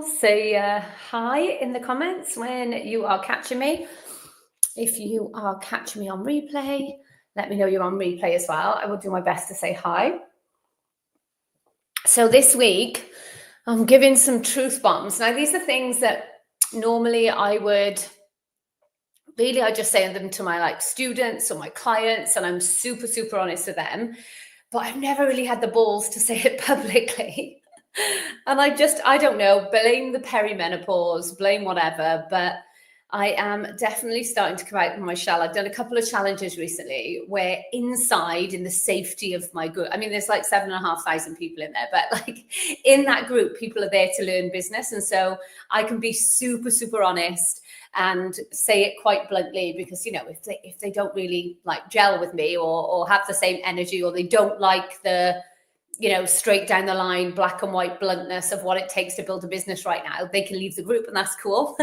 Say hi in the comments when you are catching me. If you are catching me on replay, let me know you're on replay as well. I will do my best to say hi. So this week, I'm giving some truth bombs. Now, these are things that normally I just say them to my students or my clients, and I'm super, super honest with them. But I've never really had the balls to say it publicly. And I don't know, blame the perimenopause, blame whatever, but I am definitely starting to come out of my shell. I've done a couple of challenges recently where inside, in the safety of my group, I mean, there's like 7,500 people in there, but in that group, people are there to learn business. And so I can be super, super honest and say it quite bluntly, because, if they don't really gel with me or have the same energy, or they don't like the, straight down the line, black and white bluntness of what it takes to build a business right now, they can leave the group, and that's cool.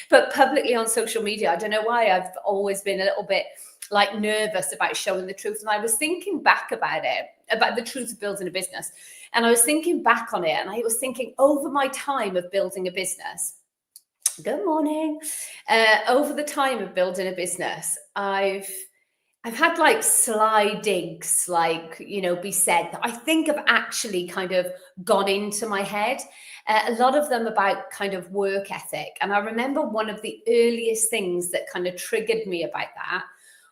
But publicly on social media, I don't know why, I've always been a little bit nervous about showing the truth. And I was thinking back about the truth of building a business. And I was thinking back on it, and I was thinking over my time of building a business. Good morning. Over the time of building a business, I've had sly digs, be said, that I think have actually kind of gone into my head. A lot of them about kind of work ethic. And I remember one of the earliest things that kind of triggered me about that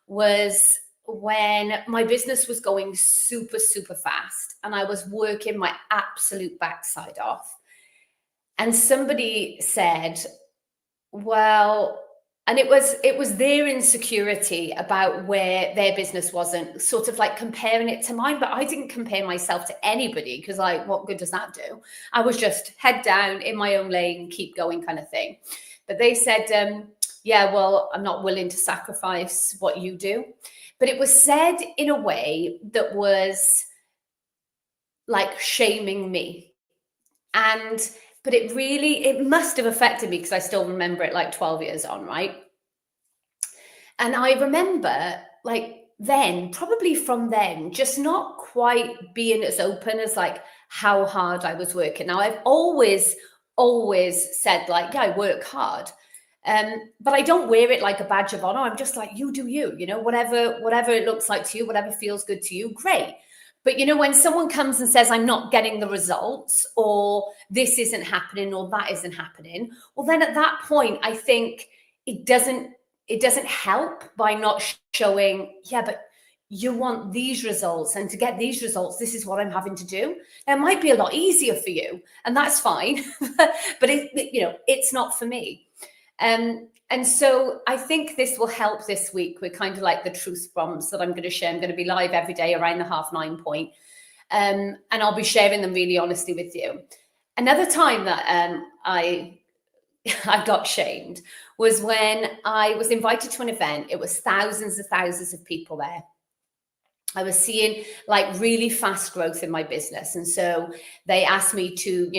was when my business was going super, super fast and I was working my absolute backside off. And somebody said, well, and it was their insecurity about where their business wasn't, sort of comparing it to mine. But I didn't compare myself to anybody, because what good does that do? I was just head down in my own lane, keep going kind of thing. But they said, yeah, well, I'm not willing to sacrifice what you do. But it was said in a way that was shaming me. But it must have affected me, because I still remember it 12 years on, right? And I remember then, probably from then, just not quite being as open as how hard I was working. Now, I've always said yeah, I work hard. But I don't wear it like a badge of honor. I'm just you do you, whatever it looks like to you, whatever feels good to you, great. But, when someone comes and says, I'm not getting the results, or this isn't happening, or that isn't happening, well, then at that point, I think it doesn't help by not showing, yeah, but you want these results, and to get these results, this is what I'm having to do. Now, it might be a lot easier for you, and that's fine, but it's not for me. And so I think this will help this week with kind of the truth bombs that I'm going to share. I'm going to be live every day around the 9:30 point. And I'll be sharing them really honestly with you. Another time that I got shamed was when I was invited to an event. It was thousands of people there. I was seeing really fast growth in my business. And so they asked me to,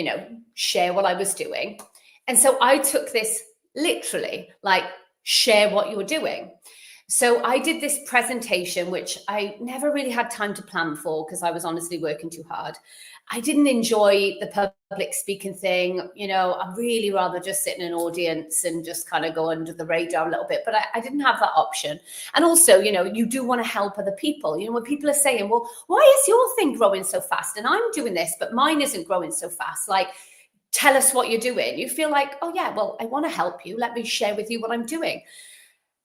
share what I was doing. And so I took this literally, share what you're doing. So I did this presentation, which I never really had time to plan for, because I was honestly working too hard. I didn't enjoy the public speaking thing. I'd really rather just sit in an audience and just kind of go under the radar a little bit, but I didn't have that option. And also, you do want to help other people. When people are saying, well, why is your thing growing so fast? And I'm doing this, but mine isn't growing so fast. Tell us what you're doing. You feel oh yeah, well, I want to help you. Let me share with you what I'm doing.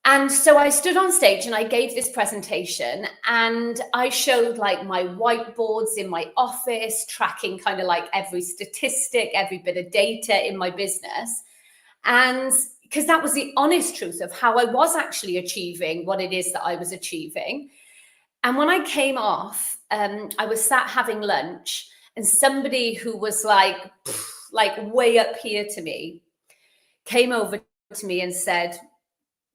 And so I stood on stage and I gave this presentation, and I showed my whiteboards in my office, tracking kind of every statistic, every bit of data in my business. And because that was the honest truth of how I was actually achieving what it is that I was achieving. And when I came off, I was sat having lunch, and somebody who was way up here to me came over to me and said,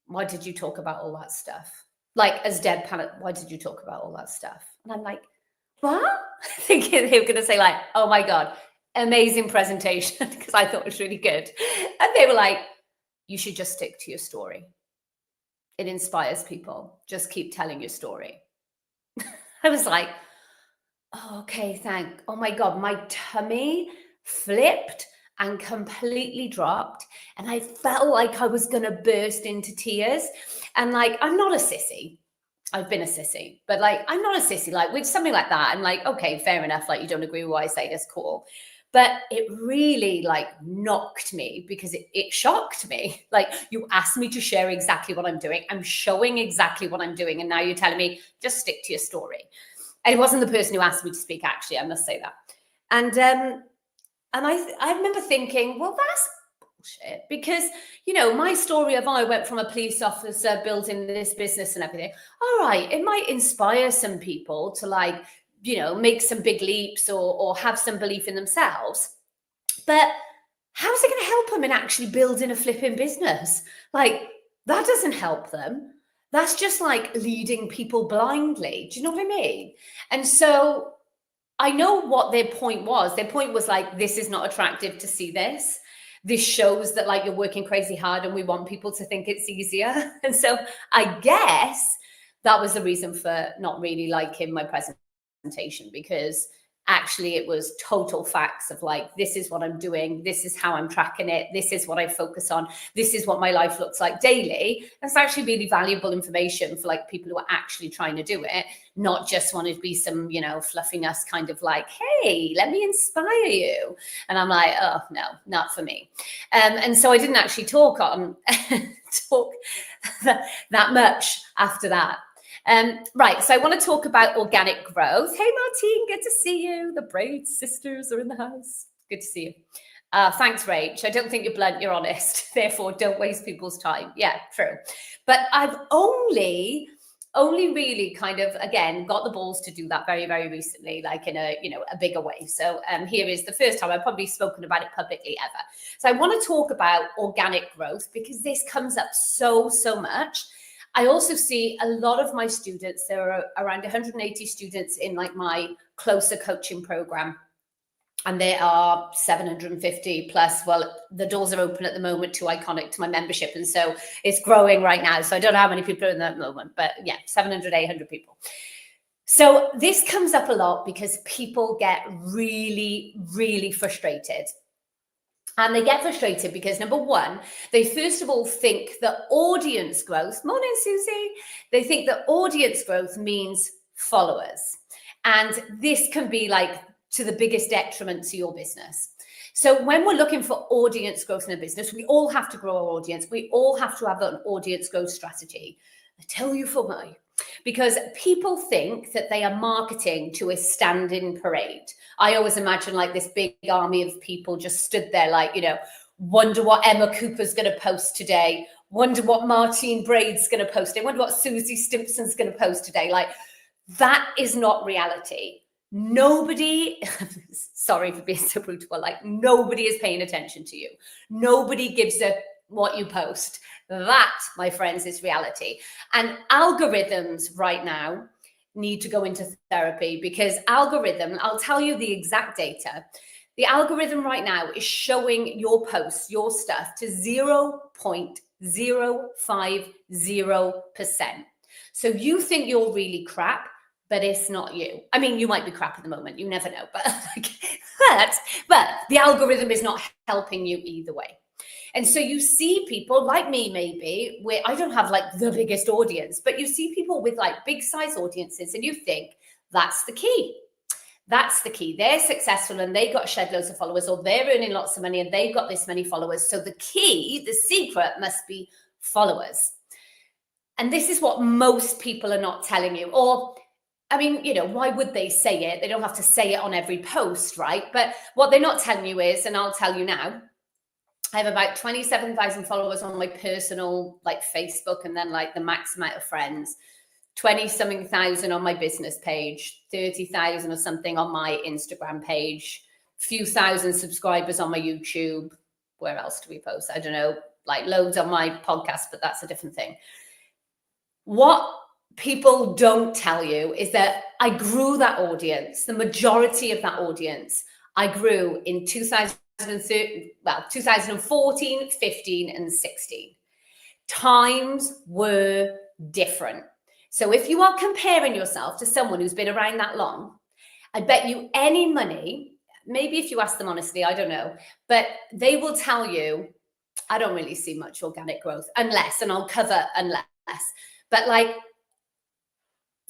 why did you talk about all that stuff? As deadpan, why did you talk about all that stuff? And I'm what? Thinking they were going to say oh my God, amazing presentation, because I thought it was really good. And they were you should just stick to your story. It inspires people. Just keep telling your story. I was oh, okay, oh my God, my tummy flipped and completely dropped. And I felt like I was going to burst into tears. And like, I'm not a sissy. I've been a sissy, but like, I'm not a sissy. Like with something like that, I'm like, okay, fair enough. Like you don't agree with what I say, that's cool. But it really like knocked me because it shocked me. Like you asked me to share exactly what I'm doing. I'm showing exactly what I'm doing. And now you're telling me just stick to your story. And it wasn't the person who asked me to speak, actually, I must say that. And I remember thinking, well, that's bullshit, because my story of I went from a police officer building this business and everything. All right, it might inspire some people to like make some big leaps or have some belief in themselves, but how's it going to help them in actually building a flipping business? Like that doesn't help them. That's just like leading people blindly. Do you know what I mean? And so I know what their point was. Their point was like, this is not attractive to see this. This shows that like you're working crazy hard and we want people to think it's easier. And so I guess that was the reason for not really liking my presentation, because actually it was total facts of like, this is what I'm doing. This is how I'm tracking it. This is what I focus on. This is what my life looks like daily. And it's actually really valuable information for like people who are actually trying to do it, not just want to be some, fluffiness kind of like, hey, let me inspire you. And I'm like, oh no, not for me. And so I didn't actually talk that much after that. Right, so I want to talk about organic growth. Hey, Martine, good to see you. The Braid sisters are in the house. Good to see you. Thanks, Rach. I don't think you're blunt, you're honest. Therefore, don't waste people's time. Yeah, true. But I've only really kind of, again, got the balls to do that very, very recently, like in a bigger way. So here is the first time I've probably spoken about it publicly ever. So I want to talk about organic growth because this comes up so much. I also see a lot of my students, there are around 180 students in like my closer coaching program. And there are 750 plus. Well, the doors are open at the moment to Iconic, to my membership. And so it's growing right now. So I don't know how many people are in that moment, but yeah, 700, 800 people. So this comes up a lot because people get really, really frustrated. And they get frustrated because, number one, they first of all think that audience growth, morning, Susie, they think that audience growth means followers. And this can be like to the biggest detriment to your business. So when we're looking for audience growth in a business, we all have to grow our audience. We all have to have an audience growth strategy. I tell you for why. Because people think that they are marketing to a stand-in parade. I always imagine like this big army of people just stood there like, wonder what Emma Cooper's going to post today. Wonder what Martine Braid's going to post today. Wonder what Susie Stimpson's going to post today. Like, that is not reality. Nobody, sorry for being so brutal, but like nobody is paying attention to you. Nobody gives a what you post. That, my friends, is reality. And algorithms right now need to go into therapy, because I'll tell you the exact data. The algorithm right now is showing your posts, your stuff, to 0.050%. So you think you're really crap, but it's not you. I mean, you might be crap at the moment. You never know. But the algorithm is not helping you either way. And so you see people like me, maybe, where I don't have like the biggest audience, but you see people with like big size audiences and you think that's the key. That's the key. They're successful and they got shed loads of followers, or they're earning lots of money and they've got this many followers. So the key, the secret must be followers. And this is what most people are not telling you. Or, I mean, why would they say it? They don't have to say it on every post, right? But what they're not telling you is, and I'll tell you now, I have about 27,000 followers on my personal like Facebook, and then like the max amount of friends, 20-something thousand on my business page, 30,000 or something on my Instagram page, few thousand subscribers on my YouTube. Where else do we post? I don't know, like loads on my podcast, but that's a different thing. What people don't tell you is that I grew that audience, the majority of that audience, I grew in 2014, 15, and 16. Times were different. So if you are comparing yourself to someone who's been around that long, I bet you any money maybe if you ask them honestly, I don't know, but they will tell you, I don't really see much organic growth unless, and I'll cover unless, but like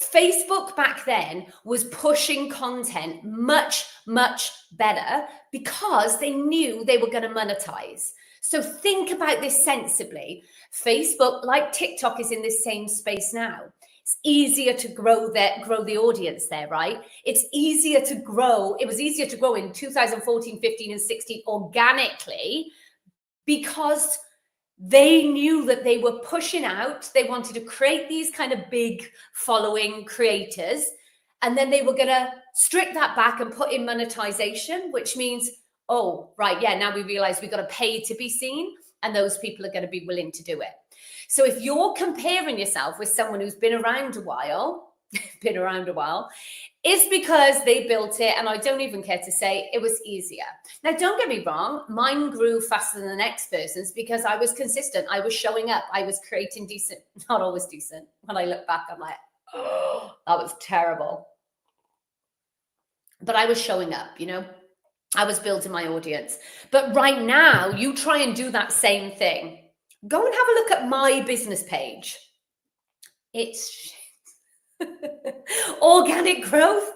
Facebook back then was pushing content much, much better because they knew they were going to monetize. So think about this sensibly. Facebook, like TikTok, is in this same space now. It's easier to grow the audience there, right? It's easier to grow. It was easier to grow in 2014, 15, and 16 organically because they knew that they were pushing out. They wanted to create these kind of big following creators. And then they were going to strip that back and put in monetization, which means, oh, right, yeah, now we realize we've got to pay to be seen. And those people are going to be willing to do it. So if you're comparing yourself with someone who's been around a while, it's because they built it, and I don't even care to say it was easier. Now, don't get me wrong, mine grew faster than the next person's because I was consistent. I was showing up. I was creating decent, not always decent. When I look back, I'm like, oh, that was terrible. But I was showing up, you know, I was building my audience. But right now, you try and do that same thing. Go and have a look at my business page. It's organic growth.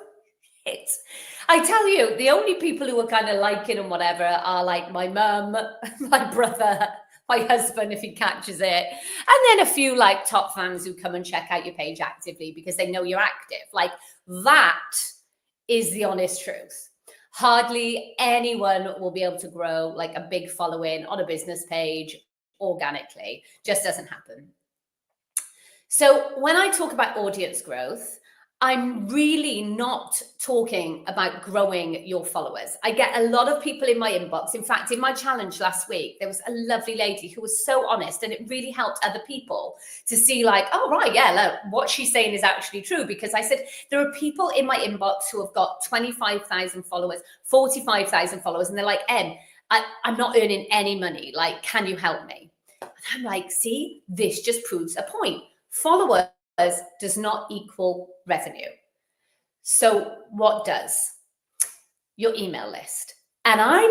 I tell you, the only people who are kind of liking and whatever are like my mum, my brother, my husband, if he catches it, and then a few like top fans who come and check out your page actively because they know you're active. Like, that is the honest truth. Hardly anyone will be able to grow like a big following on a business page organically. Just doesn't happen. So when I talk about audience growth, I'm really not talking about growing your followers. I get a lot of people in my inbox. In fact, in my challenge last week, there was a lovely lady who was so honest, and it really helped other people to see like, oh, right, yeah, look, what she's saying is actually true. Because I said, there are people in my inbox who have got 25,000 followers, 45,000 followers. And they're like, I'm not earning any money. Like, can you help me? And I'm like, see, this just proves a point. Followers does not equal revenue. So what does? Your email list. And I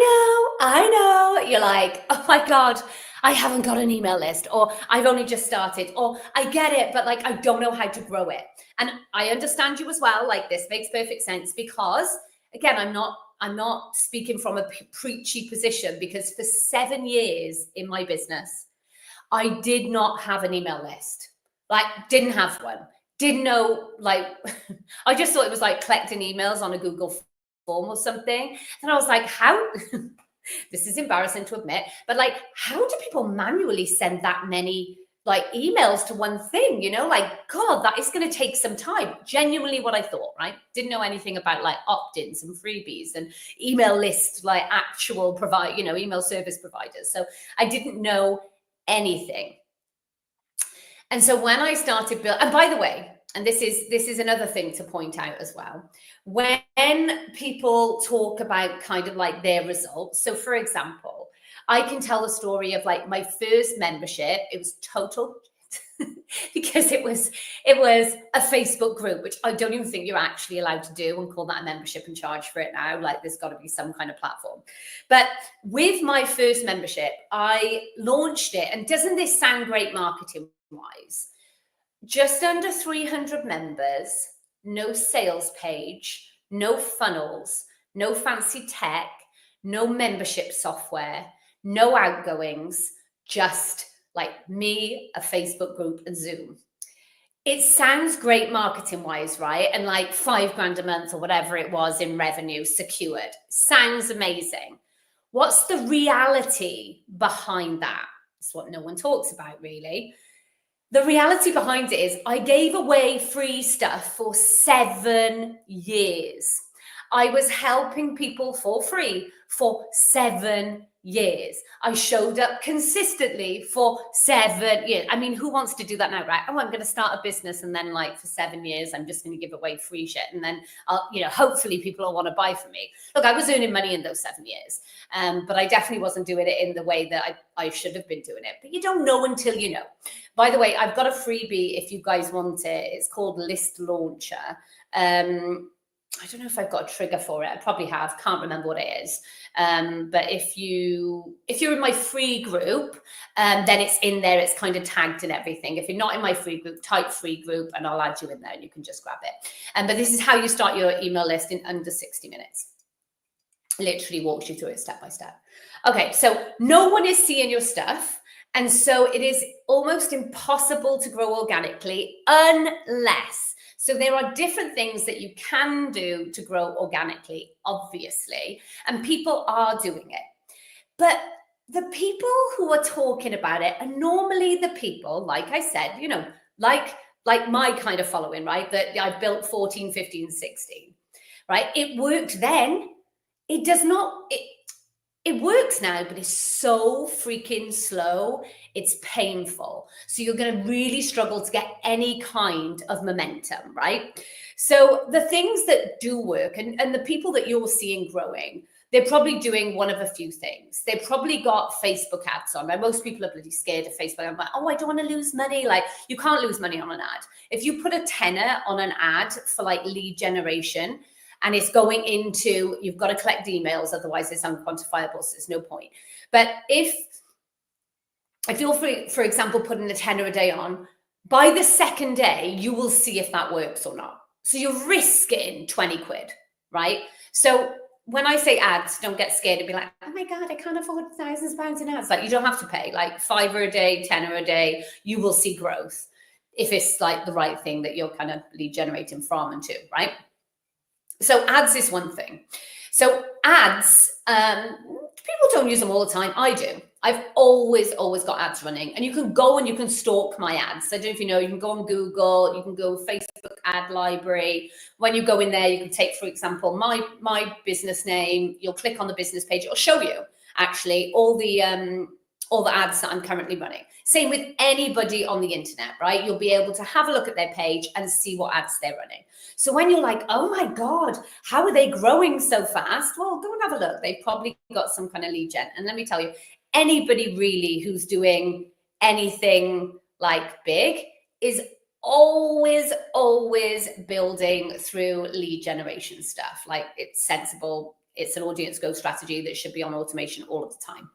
know, you're like, oh my God, I haven't got an email list, or I've only just started, or I get it, but like, I don't know how to grow it. And I understand you as well. Like, this makes perfect sense because, again, I'm not speaking from a preachy position, because for 7 years in my business, I did not have an email list. Like, didn't have one. Didn't know, like, I just thought it was like collecting emails on a Google form or something. And I was like, how, this is embarrassing to admit, but like, how do people manually send that many like emails to one thing? You know, like, God, that is going to take some time. Genuinely what I thought, right? Didn't know anything about like opt-ins and freebies and email lists, like actual email service providers. So I didn't know anything. And so when I started building, and by the way, and this is another thing to point out as well, when people talk about kind of like their results. So for example, I can tell a story of like my first membership. It was total because it was a Facebook group, which I don't even think you're actually allowed to do and call that a membership and charge for it now. Like, there's got to be some kind of platform. But with my first membership, I launched it, and doesn't this sound great marketing wise? Just under 300 members, no sales page, no funnels, no fancy tech, no membership software, no outgoings, just like me, a Facebook group, and Zoom. It sounds great marketing wise, right? And like $5,000 a month or whatever it was in revenue secured. Sounds amazing. What's the reality behind that? It's what no one talks about, really. The reality behind it is I gave away free stuff for 7 years. I was helping people for free for 7 years. I showed up consistently for 7 years. I mean, who wants to do that now, right? Oh, I'm going to start a business, and then like for 7 years, I'm just going to give away free shit. And then I'll, hopefully people will want to buy from me. Look, I was earning money in those 7 years, but I definitely wasn't doing it in the way that I should have been doing it. But you don't know until you know. By the way, I've got a freebie if you guys want it. It's called List Launcher. I don't know if I've got a trigger for it. I probably have. Can't remember what it is. But if you're in my free group, then it's in there. It's kind of tagged and everything. If you're not in my free group, type free group, and I'll add you in there, and you can just grab it. But this is how you start your email list in under 60 minutes. Literally walks you through it step by step. Okay, so no one is seeing your stuff. And so it is almost impossible to grow organically unless, so there are different things that you can do to grow organically, obviously, and people are doing it. But the people who are talking about it are normally the people, like I said, like my kind of following, right? That I've built 14, 15, 16, right? It worked then. It does not, it works now, but it's so freaking slow. It's painful. So you're going to really struggle to get any kind of momentum, right? So the things that do work and the people that you're seeing growing, they're probably doing one of a few things. They've probably got Facebook ads on. Right? Most people are bloody scared of Facebook. I'm like, oh, I don't want to lose money. Like, you can't lose money on an ad. If you put a tenner on an ad for like lead generation, and it's going into, you've got to collect emails, otherwise it's unquantifiable, so there's no point. But if you're, for example, putting a tenner a day on, by the second day, you will see if that works or not. So you're risking 20 quid, right? So when I say ads, don't get scared and be like, oh my God, I can't afford thousands of pounds in ads. Like, you don't have to pay, like £5 a day, tenner a day, you will see growth if it's like the right thing that you're kind of lead generating from and to, right? So ads is one thing. So ads, people don't use them all the time. I do. I've always got ads running, and you can go and you can stalk my ads. I don't know if you know, you can go on Google, you can go Facebook ad library. When you go in there, you can take, for example, my business name. You'll click on the business page. It'll show you actually all the ads that I'm currently running. Same with anybody on the internet, right? You'll be able to have a look at their page and see what ads they're running. So when you're like, oh my God, how are they growing so fast? Well, go and have a look. They've probably got some kind of lead gen. And let me tell you, anybody really who's doing anything like big is always building through lead generation stuff. Like, it's sensible. It's an audience growth strategy that should be on automation all of the time.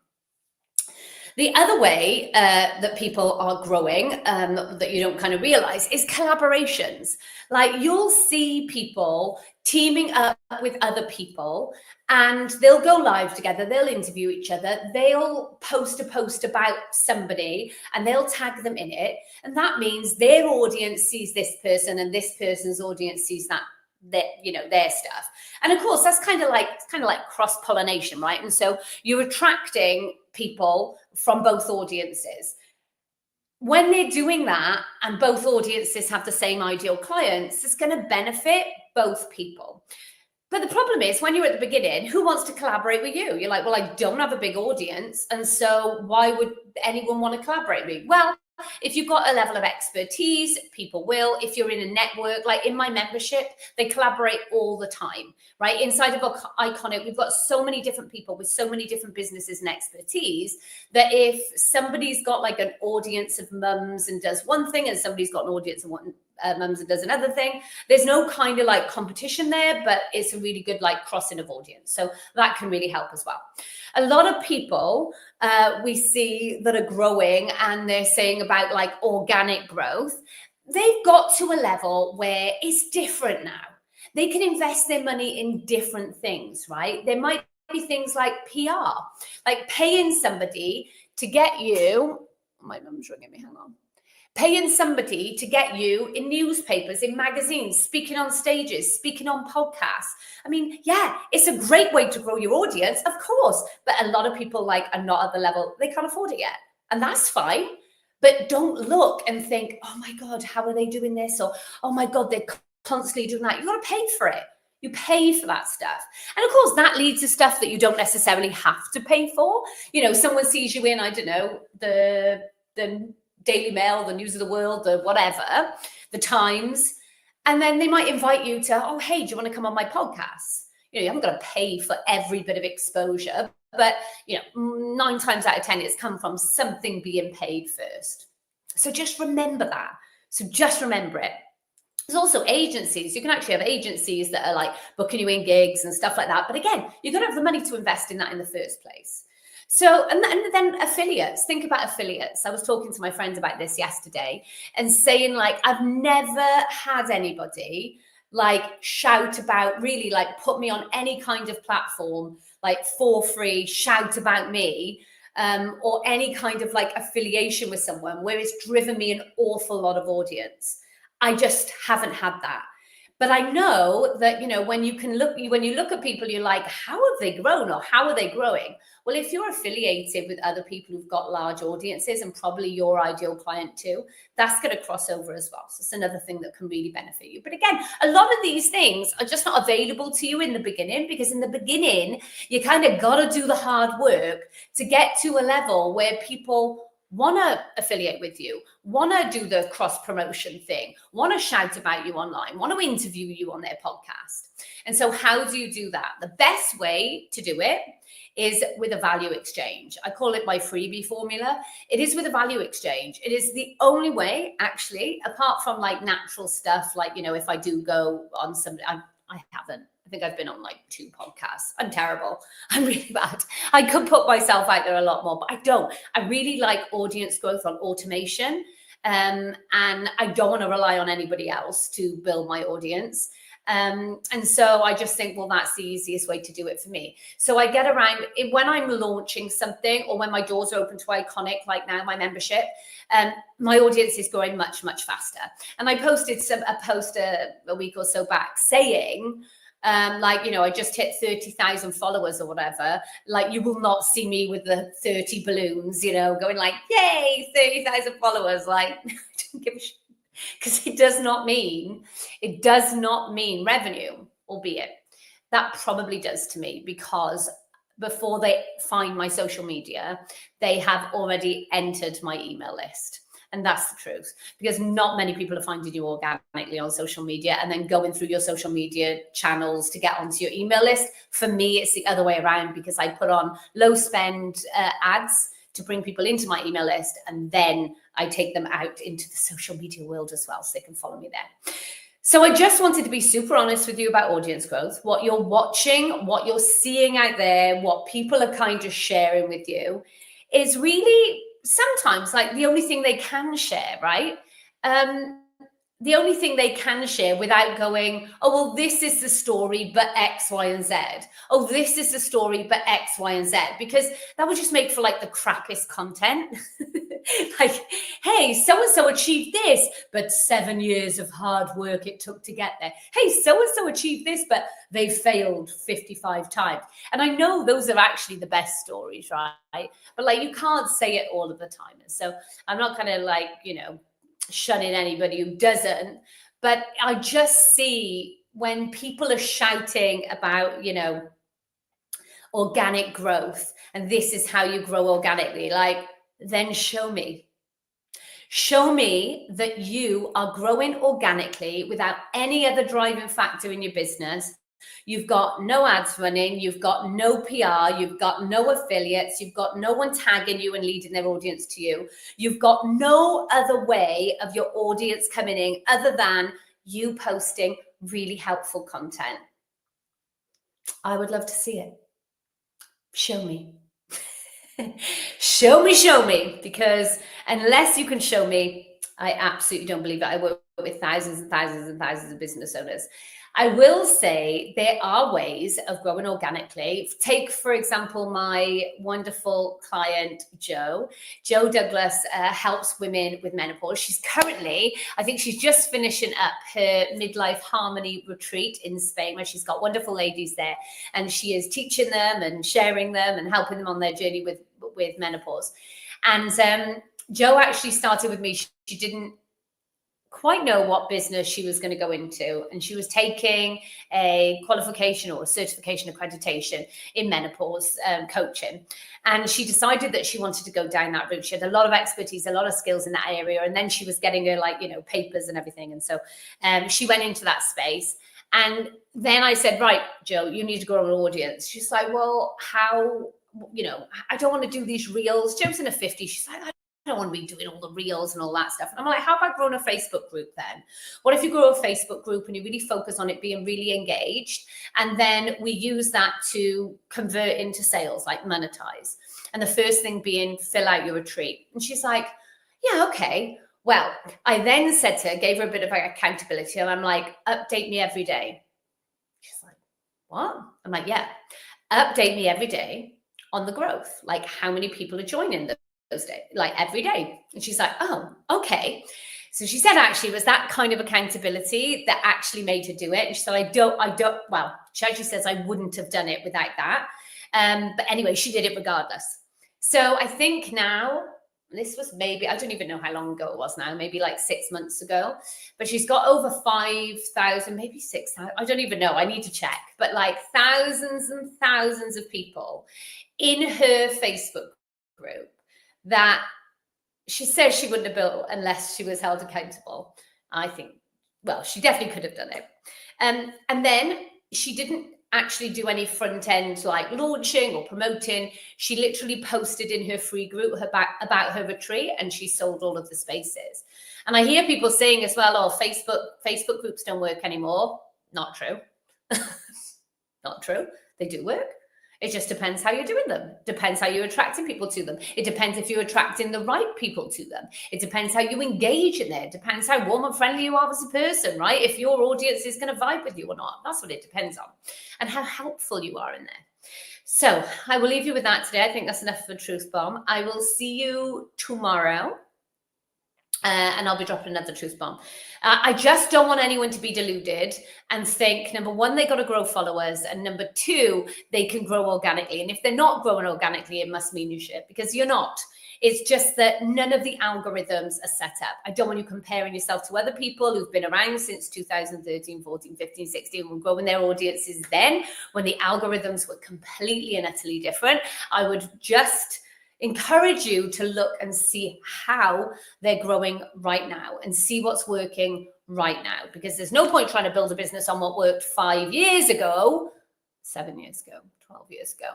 The other way that people are growing that you don't kind of realize is collaborations. Like, you'll see people teaming up with other people, and they'll go live together, they'll interview each other, they'll post a post about somebody and they'll tag them in it. And that means their audience sees this person and this person's audience sees their stuff. And of course, that's kind of like cross-pollination, right? And so you're attracting people from both audiences. When they're doing that and both audiences have the same ideal clients, it's going to benefit both people. But the problem is, when you're at the beginning, who wants to collaborate with you? You're like, well, I don't have a big audience, and so why would anyone want to collaborate with me? Well, if you've got a level of expertise, people will. If you're in a network, like in my membership, they collaborate all the time, right? Inside of Iconic, we've got so many different people with so many different businesses and expertise that if somebody's got like an audience of mums and does one thing, and somebody's got an audience of mums and does another thing, there's no kind of like competition there, but it's a really good like crossing of audience. So that can really help as well. A lot of people we see that are growing, and they're saying about like organic growth, they've got to a level where it's different now. They can invest their money in different things, right? There might be things like PR, like paying somebody to get you, my mum's ringing me, hang on. Paying somebody to get you in newspapers, in magazines, speaking on stages, speaking on podcasts. I mean, yeah, it's a great way to grow your audience, of course, but a lot of people like are not at the level, they can't afford it yet. And that's fine. But don't look and think, oh my God, how are they doing this? Or, oh my God, they're constantly doing that. You got to pay for it. You pay for that stuff. And of course, that leads to stuff that you don't necessarily have to pay for. You know, someone sees you in, I don't know, the Daily Mail, the News of the World, the whatever, the Times, and then they might invite you to, oh, hey, do you want to come on my podcast? You know, you haven't got to pay for every bit of exposure, but, you know, 9 times out of 10, it's come from something being paid first. So just remember that. So just remember it. There's also agencies. You can actually have agencies that are like booking you in gigs and stuff like that. But again, you've got to have the money to invest in that in the first place. So, and then affiliates, think about affiliates. I was talking to my friends about this yesterday and saying, like, I've never had anybody like shout about, really like put me on any kind of platform, like for free, shout about me, or any kind of like affiliation with someone where it's driven me an awful lot of audience. I just haven't had that. But I know that, you know, when you look at people, you're like, how have they grown or how are they growing? Well, if you're affiliated with other people who've got large audiences and probably your ideal client too, that's going to cross over as well. So it's another thing that can really benefit you. But again, a lot of these things are just not available to you in the beginning, because in the beginning, you kind of got to do the hard work to get to a level where people want to affiliate with you, want to do the cross promotion thing, want to shout about you online, want to interview you on their podcast. And so how do you do that? The best way to do it is with a value exchange. I call it my freebie formula. It is with a value exchange. It is the only way, actually, apart from like natural stuff, like, you know, if I do go on some, I haven't. I think I've been on like 2 podcasts. I'm terrible. I'm really bad. I could put myself out there a lot more, but I don't. I really like audience growth on automation. And I don't want to rely on anybody else to build my audience. And so I just think, well, that's the easiest way to do it for me. So I get around it when I'm launching something, or when my doors are open to Iconic, like now, my membership, my audience is growing much, much faster. And I posted a post a week or so back saying, like, you know, I just hit 30,000 followers or whatever. Like, you will not see me with the 30 balloons, you know, going like, yay, 30,000 followers. Like, I don't give a shit. Because it does not mean revenue, albeit that probably does to me, because before they find my social media, they have already entered my email list. And that's the truth, because not many people are finding you organically on social media and then going through your social media channels to get onto your email list. For me, it's the other way around, because I put on low spend ads to bring people into my email list, and then I take them out into the social media world as well, so they can follow me there. So I just wanted to be super honest with you about audience growth, what you're watching, what you're seeing out there, what people are kind of sharing with you is really sometimes like the only thing they can share, right? The only thing they can share without going, oh, well, this is the story, but X, Y, and Z. Oh, this is the story, but X, Y, and Z. Because that would just make for like the crappiest content. Like, hey, so-and-so achieved this, but 7 years of hard work it took to get there. Hey, so-and-so achieved this, but they failed 55 times. And I know those are actually the best stories, right? But like, you can't say it all of the time. And so I'm not kind of like, you know, shunning anybody who doesn't, but I just see when people are shouting about, you know, organic growth, and this is how you grow organically, like, then show me that you are growing organically without any other driving factor in your business. You've got no ads running, you've got no PR, you've got no affiliates, you've got no one tagging you and leading their audience to you. You've got no other way of your audience coming in other than you posting really helpful content. I would love to see it. Show me. Show me, because unless you can show me, I absolutely don't believe that. I work with thousands and thousands and thousands of business owners. I will say there are ways of growing organically. Take, for example, my wonderful client, Jo. Jo Douglas helps women with menopause. She's currently, I think she's just finishing up her midlife harmony retreat in Spain, where she's got wonderful ladies there. And she is teaching them and sharing them and helping them on their journey with menopause. And Jo actually started with me. She didn't quite know what business she was going to go into, and she was taking a qualification or a certification accreditation in menopause coaching, and she decided that she wanted to go down that route. She had a lot of expertise, a lot of skills in that area, and then she was getting her, like, you know, papers and everything, and so she went into that space. And then I said, right, Jo, you need to grow an audience. She's like, well, how, you know, I don't want to do these reels. Jo's in her 50s. She's like, don't want to be doing all the reels and all that stuff. And I'm like, how about growing a Facebook group then? What if you grow a Facebook group and you really focus on it being really engaged? And then we use that to convert into sales, like monetize. And the first thing being fill out your retreat. And she's like, yeah, okay. Well, I then said to her, gave her a bit of accountability. And I'm like, update me every day. She's like, what? I'm like, yeah, update me every day on the growth. Like how many people are joining those days, like every day. And she's like, oh, okay. So she said, actually, it was that kind of accountability that actually made her do it. And she said, well, she actually says I wouldn't have done it without that. But anyway, she did it regardless. So I think now, this was maybe, I don't even know how long ago it was now, maybe like 6 months ago, but she's got over 5,000, maybe 6,000, I don't even know, I need to check, but like thousands and thousands of people in her Facebook group that she says she wouldn't have built unless she was held accountable. I think, well, she definitely could have done it. And then she didn't actually do any front end like launching or promoting. She literally posted in her free group about her retreat, and she sold all of the spaces. And I hear people saying as well, oh, Facebook groups don't work anymore. Not true. Not true. They do work. It just depends how you're doing them. Depends how you're attracting people to them. It depends if you're attracting the right people to them. It depends how you engage in there. It depends how warm and friendly you are as a person, right? If your audience is going to vibe with you or not. That's what it depends on. And how helpful you are in there. So I will leave you with that today. I think that's enough for Truth Bomb. I will see you tomorrow. And I'll be dropping another truth bomb. I just don't want anyone to be deluded and think, number one, they got to grow followers. And number two, they can grow organically. And if they're not growing organically, it must mean you shit, because you're not. It's just that none of the algorithms are set up. I don't want you comparing yourself to other people who've been around since 2013, 14, 15, 16, and growing their audiences then, when the algorithms were completely and utterly different. I would just encourage you to look and see how they're growing right now and see what's working right now, because there's no point trying to build a business on what worked 5 years ago, 7 years ago, 12 years ago.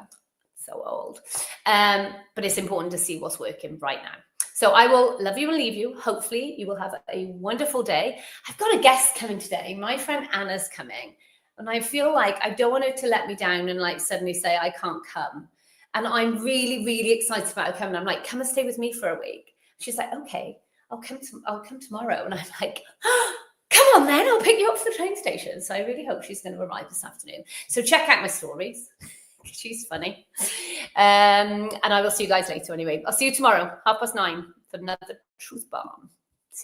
So old. But it's important to see what's working right now. So I will love you and leave you. Hopefully you will have a wonderful day. I've got a guest coming today. My friend Anna's coming, and I feel like I don't want her to let me down and like suddenly say I can't come. And I'm really, really excited about her coming. I'm like, come and stay with me for a week. She's like, okay, I'll come tomorrow. And I'm like, oh, come on then, I'll pick you up from the train station. So I really hope she's going to arrive this afternoon. So check out my stories. She's funny. And I will see you guys later anyway. I'll see you tomorrow, 9:30 for another Truth Bomb.